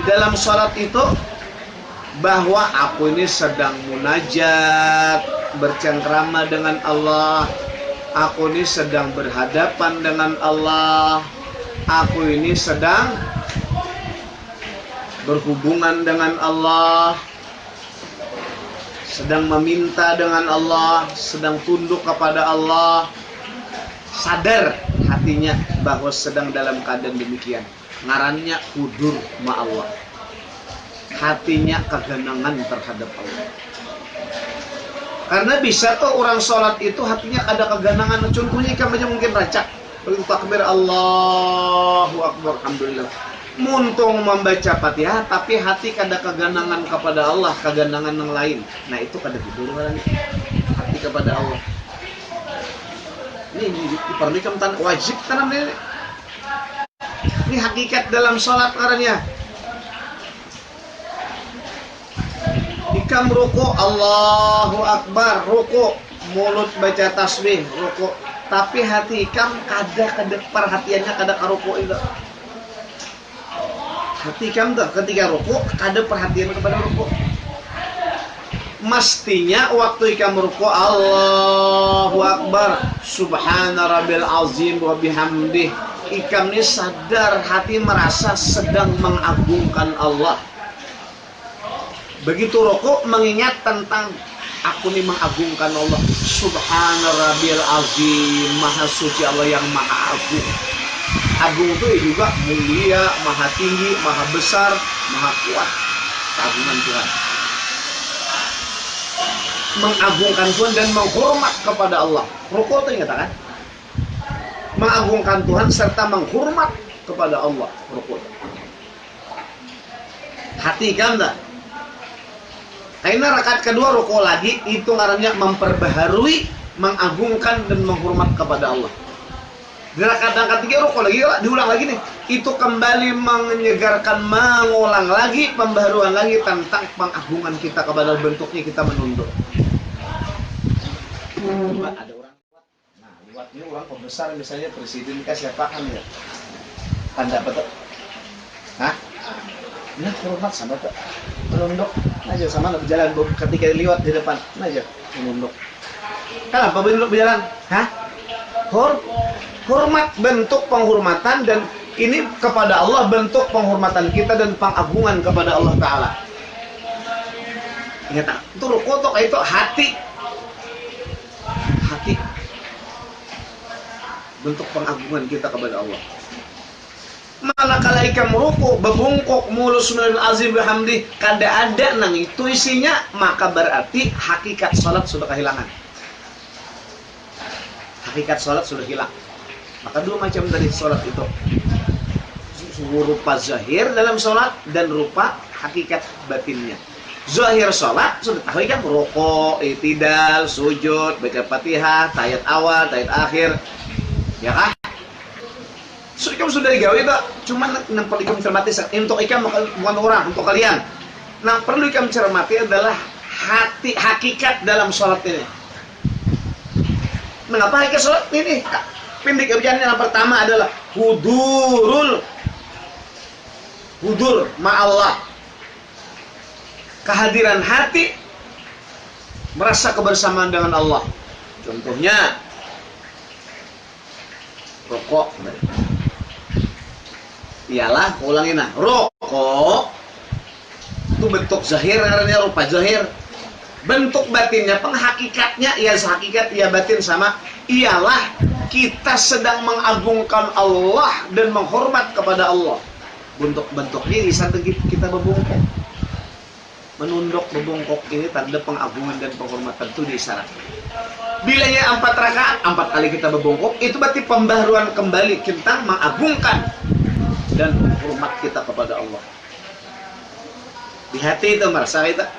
Di dalam sholat itu bahwa aku ini sedang munajat, bercengkrama dengan Allah. Aku ini sedang berhadapan dengan Allah. Aku ini sedang berhubungan dengan Allah, sedang meminta dengan Allah, sedang tunduk kepada Allah. Sadar hatinya bahwa sedang dalam keadaan demikian. Ngarannya hudur ma Allah. Hatinya keganangan terhadap Allah. Karena bisa tuh orang sholat itu hatinya ada keganangan. Contohnya ikan aja mungkin racak. Begitu takbir Allahu Akbar, alhamdulillah. Muntung membaca Fatihah tapi hati kada keganangan kepada Allah, keganangan yang lain. Nah itu kada tidur orangnya. Hati kepada Allah. Ini diperlukan wajib tanam ini. Ini hakikat dalam sholat orangnya. Ikam ruku Allahu Akbar, ruku, mulut baca tasbih, ruku, tapi hati ikam kada perhatiannya kada ke ruku itu. Hati ikam tuh ketika ruku kada perhatian kepada ruku. Mestinya waktu ikam ruku Allahu Akbar, subhana rabbil azim wa bihamdih. Ikam ini sadar hati merasa sedang mengagungkan Allah. Begitu rukuk mengingat tentang aku ini mengagungkan Allah. Subhana rabbil azim, maha suci Allah yang maha agung. Agung itu juga mulia, maha tinggi, maha besar, maha kuat. Keagungan Tuhan. Mengagungkan Tuhan dan menghormat kepada Allah. Rukuk itu ingat kan? Mengagungkan Tuhan serta menghormat kepada Allah. Rukuk. Hati kan tak? Akhirnya rakaat kedua rukuk lagi, itu ngarannya memperbaharui, mengagungkan dan menghormat kepada Allah. Di rakaat yang ketiga rukuk lagi, diulang lagi nih. Itu kembali menyegarkan, mengulang lagi, pembaharuan lagi tentang pengagungan kita kepada bentuknya kita menunduk. Ada orang liwat. Nah, liwatnya orang pembesar misalnya presiden kah siapa kan ya? Tanda apa tuh? Hah? Nah, hormat sama tuh. Menunduk aja sama nak berjalan ketika lewat di depan aja menunduk. Kenapa menunduk berjalan? Hah? Hormat, bentuk penghormatan, dan ini kepada Allah bentuk penghormatan kita dan pengagungan kepada Allah Ta'ala. Ingat tak? Itu rukuk itu hati bentuk pengagungan kita kepada Allah. Malah kalau ikam ruku bebungkuk mulus sunul azim bihamdi kada ada nang itu isinya, maka berarti hakikat salat sudah kehilangan. Hakikat salat sudah hilang. Maka dua macam dari salat itu, rupa zahir dalam salat dan rupa hakikat batinnya. Zahir salat sudah tahu kan, ruku, i'tidal, sujud, baca Fatihah, tahiyat awal, tahiyat akhir, ya kan? So, ikam sudah digawe itu, cuman yang perlu ikam cermati untuk ikam bukan orang, untuk kalian. Nah, perlu ikam cermati adalah hati hakikat dalam sholat ini. Mengapa hakikat sholat ini? Pindik kerjaan yang pertama adalah hudur ma'allah. Kehadiran hati merasa kebersamaan dengan Allah. Contohnya rokok. Ialah, ulangin nah, rokok itu bentuk zahir, karena rupa zahir. Bentuk batinnya, penghakikatnya, ia hakikat, ia batin sama. Ialah kita sedang mengagungkan Allah dan menghormat kepada Allah. Bentuk-bentuknya di saat kita berbungkuk. Menunduk berbungkuk ini tanda pengagungan dan penghormatan itu disyaratkan. Bilanya 4 rakaat, 4 kali kita berbungkuk, itu berarti pembaharuan kembali tentang mengagungkan dan hormat kita kepada Allah. Di hati itu merasa kita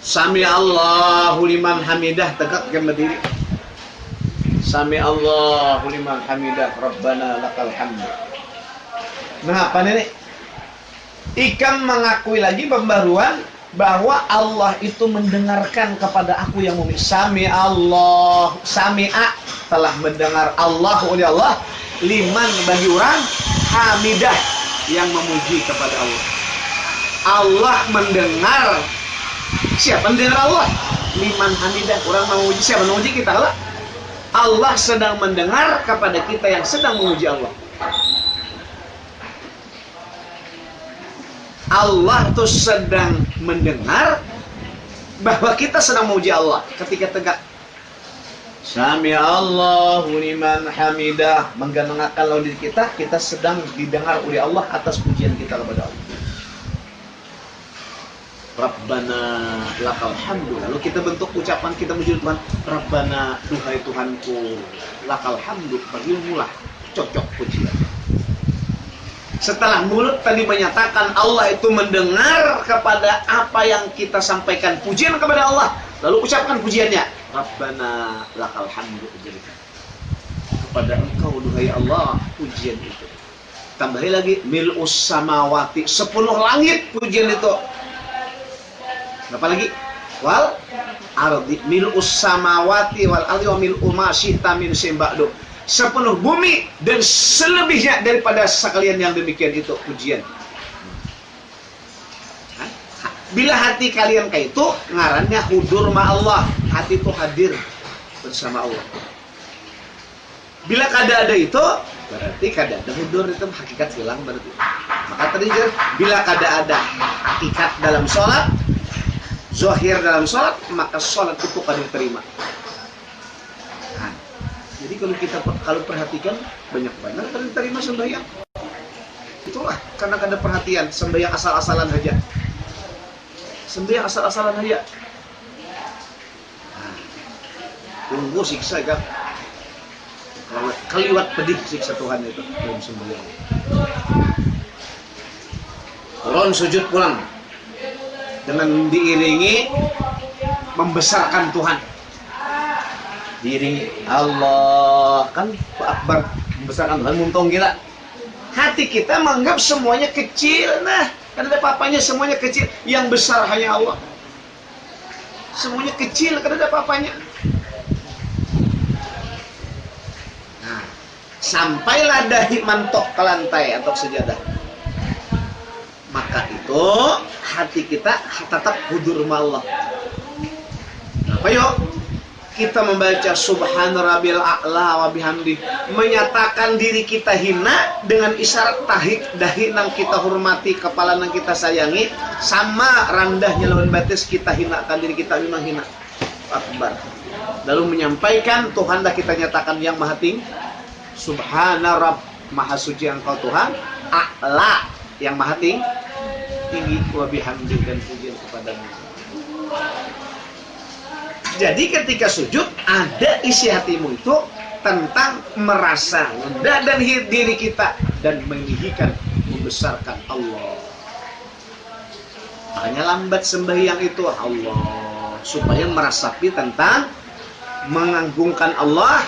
Sami Allahu liman hamidah, tegak yang berdiri. Sami Allahu liman hamidah, Rabbana lakal hamd. Nah, apa ini? Ikam mengakui lagi pembaruan bahwa Allah itu mendengarkan kepada aku yang mu'min. Sami'a telah mendengar Allah oleh Allah liman bagi orang hamidah, yang memuji kepada Allah. Allah mendengar. Siapa mendengar Allah? Liman hamidah. Orang memuji, siapa memuji kita? Allah sedang mendengar kepada kita yang sedang memuji Allah. Allah tuh sedang mendengar bahwa kita sedang memuji Allah ketika tegak. Sami Allahu liman hamidah, menggenengkan lawan diri kita sedang didengar oleh Allah atas pujian kita kepada Allah. Rabbana lakal hamdu. Lalu kita bentuk ucapan kita memuji Tuhan. Rabbana, duhai Tuhanku, lakal hamdu, bagimu lah cocok pujian. Setelah mulut tadi menyatakan Allah itu mendengar kepada apa yang kita sampaikan pujian kepada Allah, lalu ucapkan pujiannya. Rabbana lakal hamdu, kepada Engkau duhai Allah pujian itu. Tambahi lagi mil'us samawati, 10 langit pujian itu. Apa lagi? Wal ardi, mil'us samawati wal ardi wa mil'u ma syi'ta min syai'in ba'du. 10 bumi dan selebihnya daripada sekalian yang demikian itu pujian. Bila hati kalian kayak itu, ngarannya hudur ma Allah. Hati itu hadir bersama Allah. Bila kada ada itu, berarti kada ada hudur, itu hakikat hilang berarti. Maka tadi bila kada ada hakikat dalam sholat, zahir dalam sholat, maka sholat itu kada diterima. Jadi kalau kita perhatikan banyak kada diterima sembahyang. Itulah karena kada perhatian, sembahyang asal-asalan saja. Sembahyang asal-asalan saja. Tunggu siksa kan. Kaliwat pedih siksa Tuhan itu dalam sembahyang. Turun sujud pulang dengan diiringi membesarkan Tuhan. Diiringi Allah kan Akbar, membesarkan Tuhan, muntong gila. Hati kita menganggap semuanya kecil. Nah, kan ada papanya, semuanya kecil. Yang besar hanya Allah. Semuanya kecil, kan ada papanya. Nah, sampailah dahi mantok ke lantai atau sejadah. Maka itu hati kita tetap hudur sama Allah. Apa yuk? Kita membaca Subhan Rabbil A'la wa bihamdi, menyatakan diri kita hina dengan isyarat dahi nang kita hormati, kepala nang kita sayangi, sama rendahnya lawan batis kita hinakan diri kita memang hina. Akbar. Lalu menyampaikan Tuhan dah kita nyatakan yang maha tinggi. Subhana Rabb, maha suci engkau Tuhan. A'la, yang maha tinggi, wa bihamdi, dan pujian kepadamu. Jadi ketika sujud, ada isi hatimu itu tentang merasa rendah dan diri kita dan meninggikan, membesarkan Allah. Makanya lambat sembahyang itu Allah, supaya merasapi tentang mengagungkan Allah,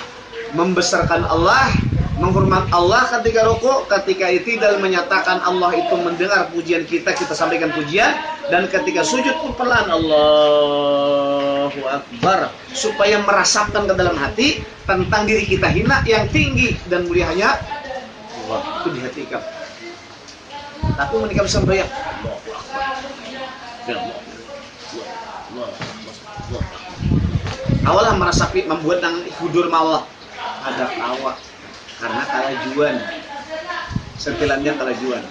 membesarkan Allah, menghormat Allah ketika rukuk, ketika itidal menyatakan Allah itu mendengar pujian kita sampaikan pujian, dan ketika sujud pun pelan Allahu Akbar, supaya merasakan ke dalam hati tentang diri kita hina, yang tinggi dan mulia hanya Allah. Itu di hati kamu. Tapi ketika sembahyang Allahu Akbar, awalah merasapi, membuat yang hudur Allah, ada awak karena kalajuan, sentilannya kalajuan.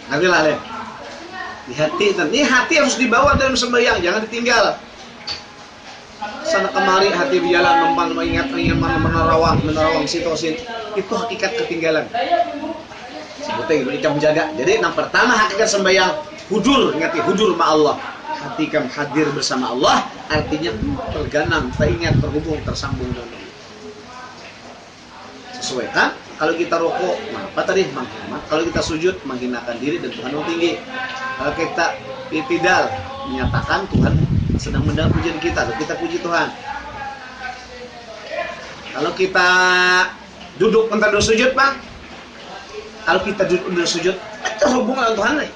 Nanti lah deh. Di hati harus dibawa dalam sembahyang, jangan ditinggal. Sana kemari hati berjalan numpang mengingat menerawang situasi itu hakikat ketinggalan. Sebutnya gitu, kita menjaga. Jadi yang pertama hakikat sembahyang hudur, ingati hudur ma Allah. Hati kamu hadir bersama Allah, artinya terganang, teringat, terhubung, tersambung dengan Allah. Sesuai kan? Kalau kita rukuk, apa tadi? Menghormat. Kalau kita sujud, menghinakan diri dan Tuhan yang tinggi. Kalau kita itidal, menyatakan Tuhan sedang mendengar pujian kita, kita puji Tuhan. Kalau kita duduk bentar dulu sujud, Bang. Kalau kita duduk sujud, terhubung dengan Tuhan nih.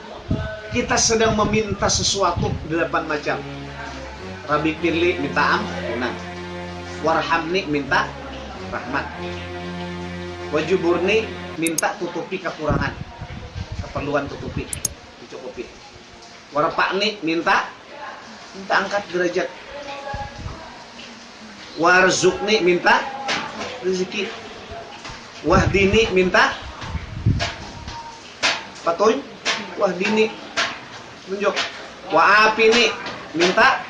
Kita sedang meminta sesuatu 8 macam. Rabbi firli minta ampunan, warhamni minta rahmat, wajuburni minta tutupi kekurangan, keperluan tutupi, dicukupi, warfa'ni minta angkat derajat, warzukni minta rezeki, wahdini minta patuh, wahdini tunjuk, wa'afini minta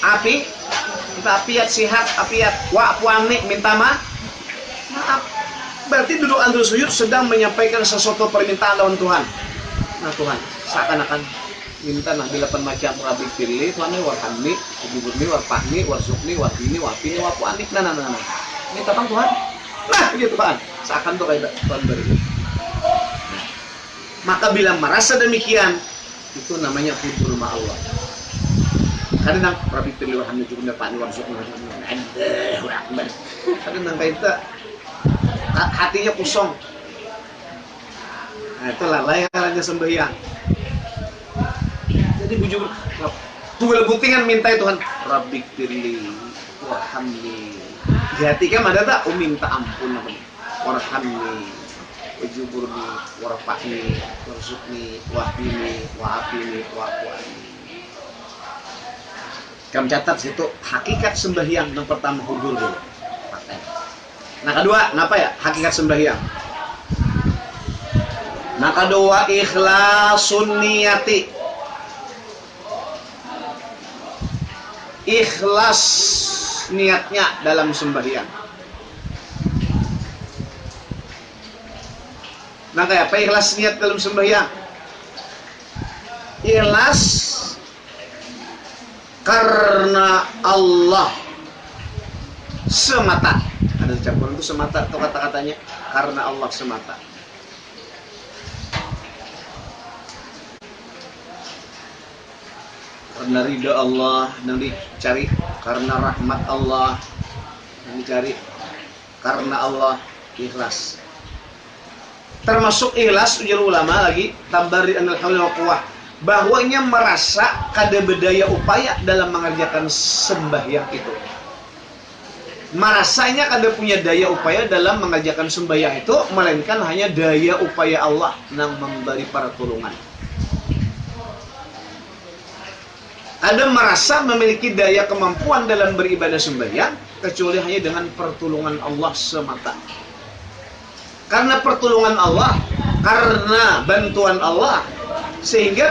api, minta apiat sihat, apiat, wa'fu'anni minta maaf. Berarti duduk andul sujud sedang menyampaikan sesuatu permintaan lawan Tuhan. Nah Tuhan, seakan-akan minta nah 8 macam Rabbi firli, Tuhan warhamni, wajuburni, warfa'ni, warzukni, wahdini, wa'afini, wa'fu'anni. Nah. Minta tentang Tuhan. Nah, gitu Tuhan. Seakan tuh kayak Tuhan beri. Nah, maka bila merasa demikian, itu namanya hudur ma Allah. Kadang Rabbi firli warhamni, wajuburni, warfa'ni, warzukni, Allahu Akbar. Kadang kayak itu hatinya kosong. Nah, itulah layangannya sembahyang. Jadi bujur tunggal guntingan minta Tuhan Rabbi firli warhamni. Di hati kan ada tak minta ampun apa? Warhamni, wajuburni, warfa'ni, warzukni, wahdini, wa'afini, wa'fu'anni. Kamu catat situ hakikat sembahyang yang pertama hudur dulu. Nah kedua, kenapa ya hakikat sembahyang? Nah kedua ikhlasun niyati. Ikhlas niatnya dalam sembahyang. Nah kayak apa ikhlas niat dalam sembahyang? Ikhlas karena Allah semata. Ada campuran itu semata atau kata-katanya karena Allah semata. Karena ridha Allah yang dicari, karena rahmat Allah yang dicari, karena Allah ikhlas. Termasuk ikhlas ujar ulama lagi tabari anil hauli wa quwwah, bahwanya merasa kada bedaya upaya dalam mengerjakan sembahyang itu. Merasanya kada punya daya upaya dalam mengerjakan sembahyang itu, melainkan hanya daya upaya Allah yang memberi pertolongan. Ada merasa memiliki daya kemampuan dalam beribadah sembahyang kecuali hanya dengan pertolongan Allah semata. Karena pertolongan Allah, karena bantuan Allah, sehingga